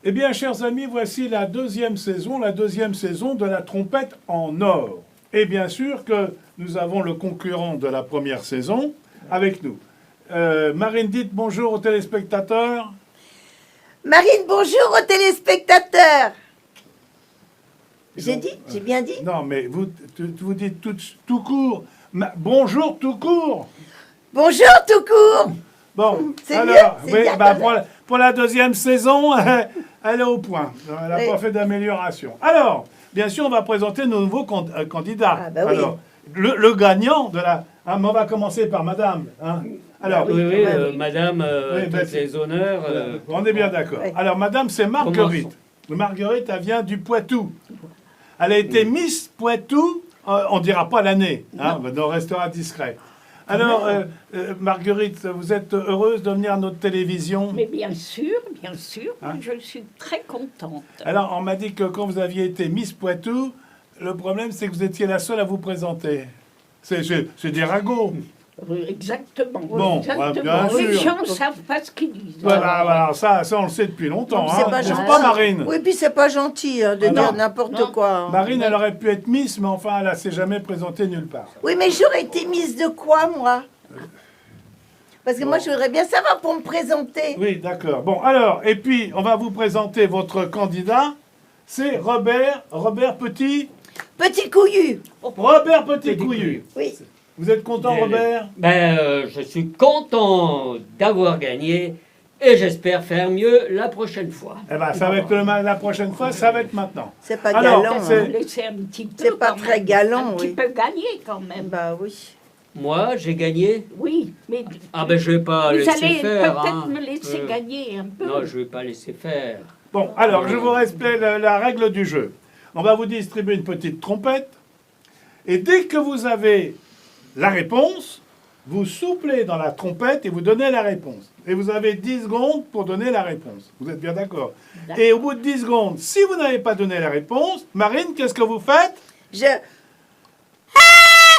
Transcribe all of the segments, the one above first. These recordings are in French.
Eh bien, chers amis, voici la deuxième saison de la trompette en or. Et bien sûr que nous avons le concurrent de la première saison avec nous. Marine, dites bonjour aux téléspectateurs. Marine, bonjour aux téléspectateurs. J'ai bien dit. Non, mais vous dites tout court. Bonjour tout court. Bonjour tout court. Bon, c'est alors, mieux, oui, bien bah, comme pour la deuxième saison, elle est au point. Elle n'a pas fait d'amélioration. Alors, bien sûr, on va présenter nos nouveaux candidats. Ah, bah oui. Alors, le gagnant de la... Ah, mais on va commencer par madame. Hein. Alors, Oui, madame, Oui, tous les honneurs. on est bien d'accord. Oui. Alors, madame, c'est Marguerite. Marguerite, elle vient du Poitou. Elle a été Miss Poitou, on ne dira pas l'année, hein, on restera discret. Alors, Marguerite, vous êtes heureuse de venir à notre télévision? Mais bien sûr, Hein? je suis très contente. Alors, on m'a dit que quand vous aviez été Miss Poitou, le problème, c'est que vous étiez la seule à vous présenter. C'est des ragots. Exactement. Bon, exactement. bien sûr. Les gens ne savent pas ce qu'ils disent. Voilà, ça, on le sait depuis longtemps. Non, c'est Hein, pas n'est-ce gentil. pas, Marine? Oui, puis c'est pas gentil de Ah, non. dire n'importe Non. quoi. hein. Marine, elle aurait pu être Miss, mais enfin, elle ne s'est jamais présentée nulle part. Oui, mais j'aurais été mise de quoi, moi? Parce que moi, je voudrais bien savoir pour me présenter. Oui, d'accord. Bon, alors, et puis, on va vous présenter votre candidat. C'est Robert Petit. Petit couillu. Robert Petit-Couillu. Oui. Vous êtes content, Robert? Je suis content d'avoir gagné et j'espère faire mieux la prochaine fois. Eh ben, ça va être la prochaine fois, ça va être maintenant. C'est pas Alors, galant. c'est- hein. Laissez un petit peu. C'est pas quand très même. galant, Un petit oui. peu gagner quand même. Bah oui. Moi, j'ai gagné. Oui, mais Je vais pas vous laisser allez faire. peut-être hein. me laisser gagner un peu. Non, je vais pas laisser faire. Bon, alors, je vous explique la règle du jeu. On va vous distribuer une petite trompette. Et dès que vous avez la réponse, vous soufflez dans la trompette et vous donnez la réponse. Et vous avez 10 secondes pour donner la réponse. Vous êtes bien d'accord? D'accord. Et au bout de 10 secondes, si vous n'avez pas donné la réponse, Marine, qu'est-ce que vous faites?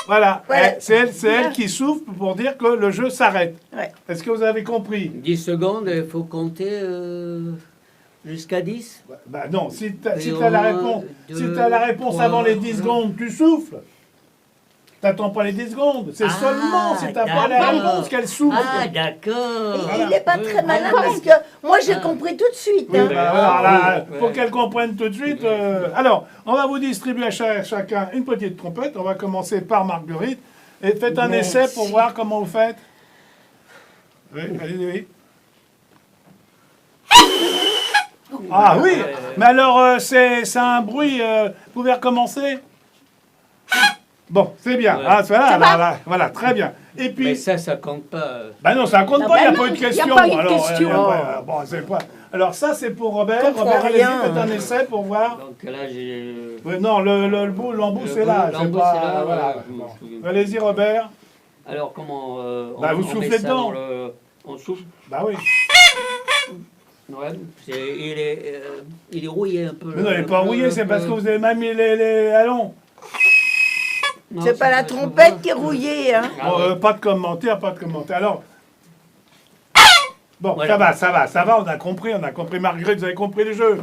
Voilà, Ouais. c'est elle qui souffle pour dire que le jeu s'arrête. Ouais. Est-ce que vous avez compris? 10 secondes, il faut compter jusqu'à 10. Bah non, si tu as, Et la un, réponse, deux, si t'as la réponse trois, avant les 10 secondes, tu souffles. T'attends pas les 10 secondes. C'est Ah, seulement si t'as pas la d'accord. réponse qu'elle souffle. Ah, d'accord. Il n'est pas très malin parce que moi, j'ai compris tout de suite. Oui, hein. bah, alors là, ouais. pour qu'elle comprenne tout de suite. Alors, on va vous distribuer à chacun une petite trompette. On va commencer par Marguerite. Et faites un Merci. essai pour voir comment vous faites. Oui, allez. Ah oui, mais alors c'est un bruit. Vous pouvez recommencer? Bon, c'est bien. Ouais. Ah, voilà, Ça va voilà, très bien. Et puis, Mais ça compte pas. bah non, ça compte Non, pas, il n'y a bah pas eu non, de y a question. pas eu de Alors, question. bon, c'est pas. Alors ça, c'est pour Robert. Comprends Robert, allez-y, rien. faites un essai pour voir. Donc là, j'ai. Oui, non, l'embout, c'est là. C'est L'embout, pas. c'est là, Voilà. ouais, Bon. je me souviens. Allez-y, Robert. Alors, comment Bah, vous on soufflez met ça dedans. dans le- On souffle. Bah oui. Ouais. Il est rouillé un peu. Mais non, il n'est pas rouillé, c'est parce que vous avez même mis les allons. Non, C'est pas la je trompette vois. qui est rouillée. Hein. Ah Bon, ouais. pas de commentaire, pas de commentaire. Alors. Bon, Voilà. ça va, on a compris, Marguerite, vous avez compris le jeu.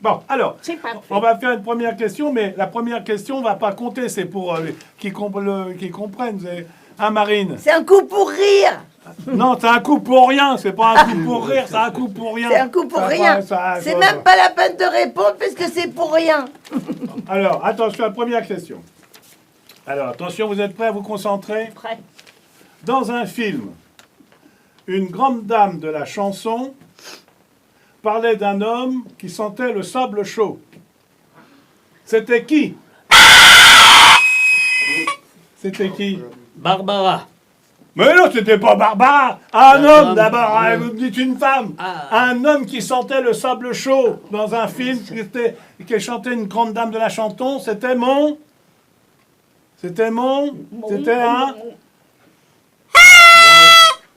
Bon, alors, C'est parfait. on va faire une première question, mais la première question ne va pas compter, c'est pour qui comprennent. Vous avez- Hein, Marine? C'est un coup pour rire. Non, c'est un coup pour rien, c'est pas un coup pour rire, c'est un coup pour rien. C'est un coup pour Ça va, rien. ça- C'est ça- même pas la peine de répondre puisque c'est pour rien. Alors, attention à la première question. Alors, attention, vous êtes prêts à vous concentrer? Prêt. Dans un film, une grande dame de la chanson parlait d'un homme qui sentait le sable chaud. C'était qui? C'était qui? Barbara. Mais non, c'était pas Barbara. Un La homme femme. d'abord, hein, Oui. vous me dites une femme. Ah. Un homme qui sentait le sable chaud dans un film qui chantait une grande dame de la chanson. C'était mon... C'était un...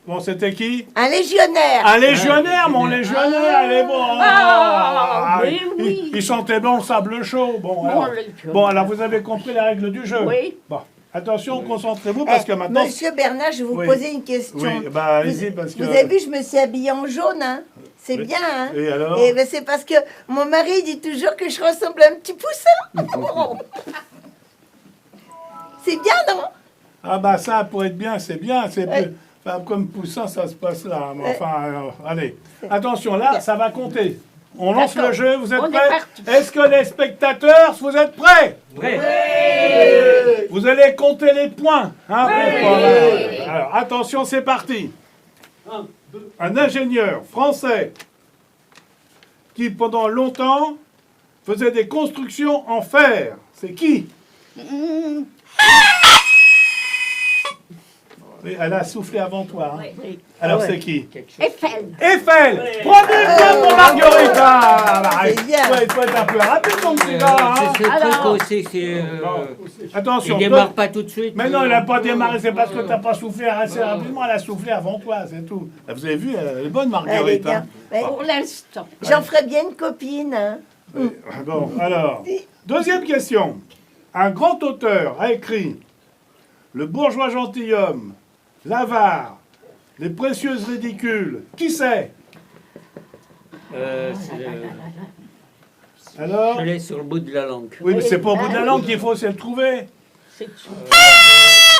Bon, c'était qui? Un légionnaire. Un légionnaire, mon légionnaire, il est bon. Ah, mais il, oui. il sentait bon le sable chaud. Bon, alors, légionnaire. alors vous avez compris la règle du jeu. Oui. Bon, attention, concentrez-vous parce que maintenant... Monsieur Bernard, je vais vous Oui. poser une question. Oui, bah allez-y parce que... Vous avez vu, je me suis habillée en jaune, hein? C'est bien, hein? Et alors? Et ben, c'est parce que mon mari dit toujours que je ressemble à un petit poussin. C'est bien, non? Ah bah ça, pour être bien, c'est bien. C'est Ouais. plus... enfin, comme Poussin, ça se passe là. Mais Ouais. enfin, allez. Attention, là, ça va compter. On lance D'accord. le jeu, vous êtes On est prêts? parti. Est-ce que les spectateurs, vous êtes prêts? Prêt. Vous allez compter les points. Hein, voilà. Alors, attention, c'est parti. Un ingénieur français qui, pendant longtemps, faisait des constructions en fer. C'est qui? Oui, elle a soufflé avant toi. Hein. Oui. Alors, Ah ouais. c'est qui? Quelque chose. Eiffel. Eiffel. Premier point pour Marguerite. Ah, bah, C'est bien. il faut être un peu rapide, mon petit gars. Hein. C'est ce Alors. truc aussi, c'est... Attention. il démarre pas tout de suite. Mais non, il n'a pas démarré, c'est parce que tu n'as pas soufflé assez rapidement, elle a soufflé avant toi, c'est tout. Vous avez vu, elle est bonne, Elle est Marguerite. bien. Hein. Ouais. Pour l'instant. J'en ferais bien une copine. Hein. Bon, alors, deuxième question. Un grand auteur a écrit Le bourgeois gentilhomme, l'avare, les précieuses ridicules. Qui c'est? Alors? Je l'ai sur le bout de la langue. Oui, mais c'est pas au bout de la langue qu'il faut, c'est le trouver. C'est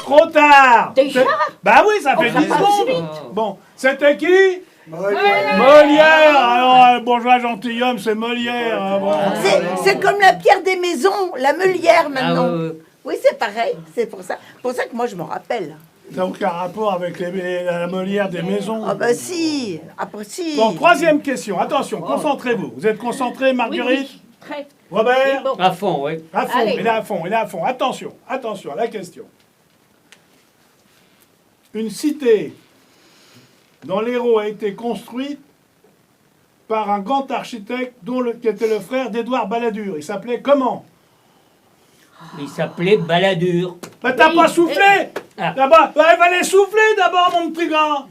Trop tard! Déjà? Bah oui, ça fait va 10 pas secondes. Bon, c'était qui? Molière. Alors, le bourgeois gentilhomme, c'est Molière. Hein, bon. C'est comme la pierre des maisons, la meulière maintenant. Ah, ouais. Oui, c'est pareil. C'est pour ça que moi je me rappelle. Ça n'a aucun rapport avec la Molière des maisons. Ah bah si. Après si. Bon, troisième question. Attention, concentrez-vous. Vous êtes concentrés, Oui, Marguerite? oui. Très. Robert? Bon. À fond, oui. À fond, Allez. il est à fond, il est à fond. Attention, attention, la question. Une cité dont l'héros a été construite par un grand architecte qui était le frère d'Édouard Balladur. Il s'appelait comment? Il s'appelait Balladur. Bah t'as Oui. pas soufflé. Ah. D'abord, bah, il fallait souffler d'abord, mon petit gars.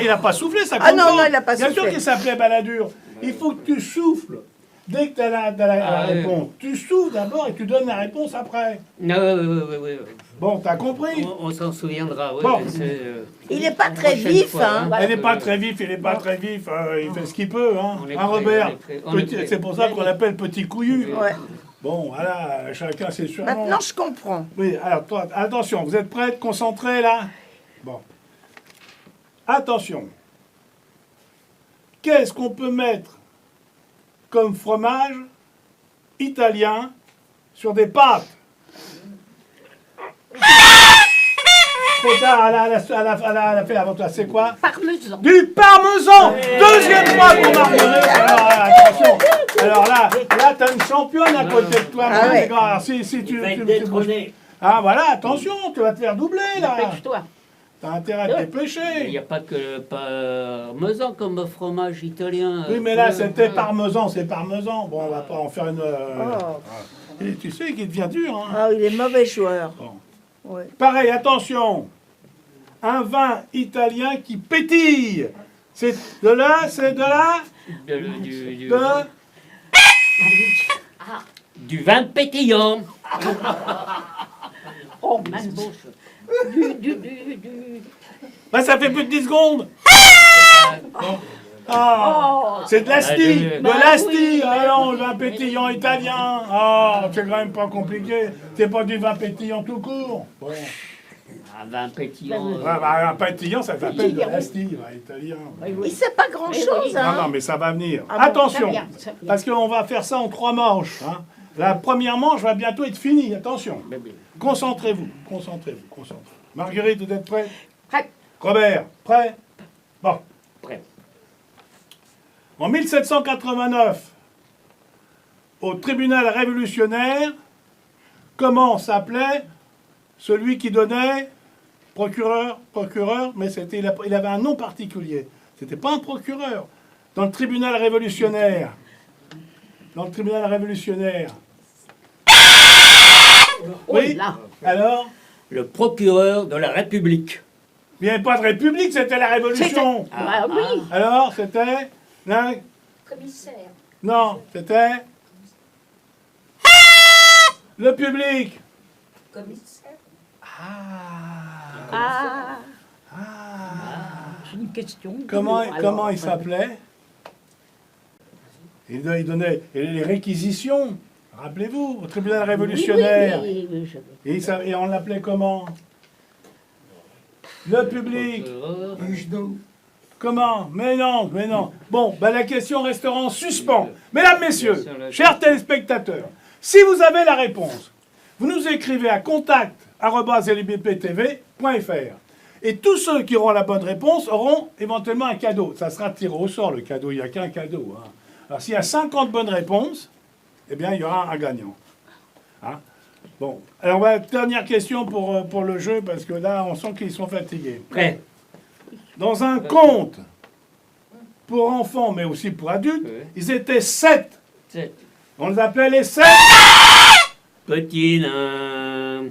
Il a pas soufflé, ça compte Ah non, non, il a pas Bien soufflé. sûr qu'il s'appelait Balladur. Il faut que tu souffles. Dès que tu as la Ah, oui. réponse, tu souffles d'abord et tu donnes la réponse après. Non, oui. Bon, t'as compris? On s'en souviendra, oui. Bon. C'est, Il n'est pas très prochaine vif, fois, hein. Il n'est pas très vif, il n'est pas très vif. Il fait ce qu'il peut, hein. On est Hein, prêt, Robert? on est prêt. C'est pour ça qu'on l'appelle petit couillu. Ouais. Bon, voilà, chacun ses surnoms. Maintenant, je comprends. Oui, alors toi, attention, vous êtes prêts, concentrés là? Bon. Attention. Qu'est-ce qu'on peut mettre comme fromage italien sur des pâtes? Trop tard, elle a fait avant toi, c'est quoi? Parmesan. Du parmesan. Deuxième fois pour Marguerite. Alors, attention. Alors là, t'as une championne à côté de toi, Ah mon ouais. gars. Alors, si tu ah voilà, attention, tu vas te faire doubler là. Dépêche-toi. T'as intérêt à te il n'y dépêcher. a pas que le parmesan comme fromage italien. Oui, mais là, c'était parmesan, c'est parmesan. Bon, on va pas en faire une. Oh. Et tu sais qu'il devient dur. Hein. Ah, il est mauvais joueur. Bon. Ouais. Pareil, attention. Un vin italien qui pétille. C'est de là, Du de. du vin pétillant. Oh, mince. Du. Bah, ça fait plus de 10 secondes. Ah, Oh. c'est de l'asti, Ah, de bah l'asti. oui. Ah non, le vin pétillant italien. Ah, c'est quand même pas compliqué. C'est pas du vin pétillant tout court. Bon. Un vin pétillant. Ouais, bah, un pétillant, ça s'appelle de Pétillant. l'asti, vin italien. Oui, Il oui. sait pas grand-chose, Oui, hein. Non, mais ça va venir. Ah bon, Attention, ça vient, ça vient. parce qu'on va faire ça en 3 manches. Hein. La première manche va bientôt être finie. Attention. Concentrez-vous, concentrez-vous, concentrez-vous. Marguerite, vous êtes prête? Prêt. Robert, prêt? Bon. Prêt. En 1789, au tribunal révolutionnaire, comment s'appelait celui qui donnait procureur, mais il avait un nom particulier. C'était pas un procureur. Dans le tribunal révolutionnaire. Dans le tribunal révolutionnaire. Oh Oui. là. Alors, Le procureur de la République. il n'y avait pas de république, c'était la révolution. Ah oui. Alors, c'était un Commissaire. non, c'était le public. Commissaire. Ah. C'est une question. Comment Alors, il s'appelait? Il donnait les réquisitions. Rappelez-vous, au tribunal révolutionnaire. Et on l'appelait comment? Le public. Comment? Mais non, mais non. Bon, ben la question restera en suspens. Mesdames, Messieurs, chers téléspectateurs, si vous avez la réponse, vous nous écrivez à contact@lbptv.fr. Et tous ceux qui auront la bonne réponse auront éventuellement un cadeau. Ça sera tiré au sort, le cadeau. Il n'y a qu'un cadeau. Hein. Alors, s'il y a 50 bonnes réponses, eh bien, il y aura un gagnant. Hein? Bon. Alors, dernière question pour le jeu, parce que là, on sent qu'ils sont fatigués. Prêt. Dans un conte pour enfants, mais aussi pour adultes, ils étaient 7. On les appelait les 7. Petit nain.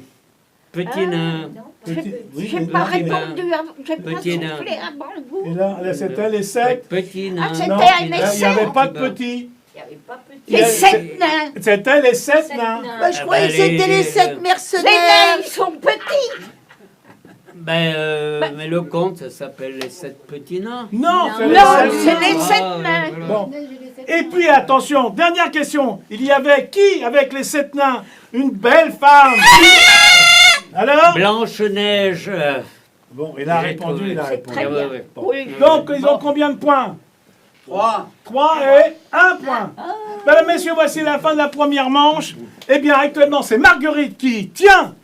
Petit nain. J'ai pas répondu, j'ai pas Petit nain. soufflé avant vous. Et là, c'était les 7. Petit nain. Ah, c'était Non, un il n'y essai. avait pas de petits. Il n'y avait pas petit. Les 7 nains. C'était les 7 Sept nains. nains. Bah, je croyais que c'était les 7 Les nains, mercenaires. ils sont petits. Mais le conte, ça s'appelle les 7 petits nains. Non, c'est les Non, 7 c'est nains. les 7 Ah, nains. voilà. Bon. Et puis attention, dernière question. Il y avait qui avec les 7 nains? Une belle femme. Alors? Blanche-Neige. Bon, il a répondu, il a répondu. Très bien. Bon. Oui. Donc, ils ont combien de points? 3. 3 et 1 point. Mesdames, Messieurs, voici la fin de la première manche. Eh bien, actuellement, c'est Marguerite qui tient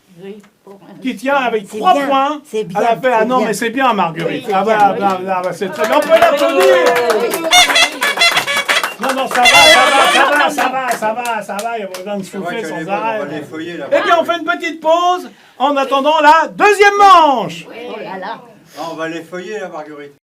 avec C'est 3 bien, points. c'est bien, Elle a fait, ah c'est non, bien. mais c'est bien, Marguerite. Oui, Ah c'est bah, bien, bah, c'est très bien. On peut l'applaudir. Non, non, ça va. Il y a besoin de C'est vrai souffler qu'elle est sans bonne, on va arrêt. l'effeuiller là. Eh bien, on fait une petite pause en attendant la deuxième manche. Oh là là. Ah, on va l'effeuiller là, Marguerite.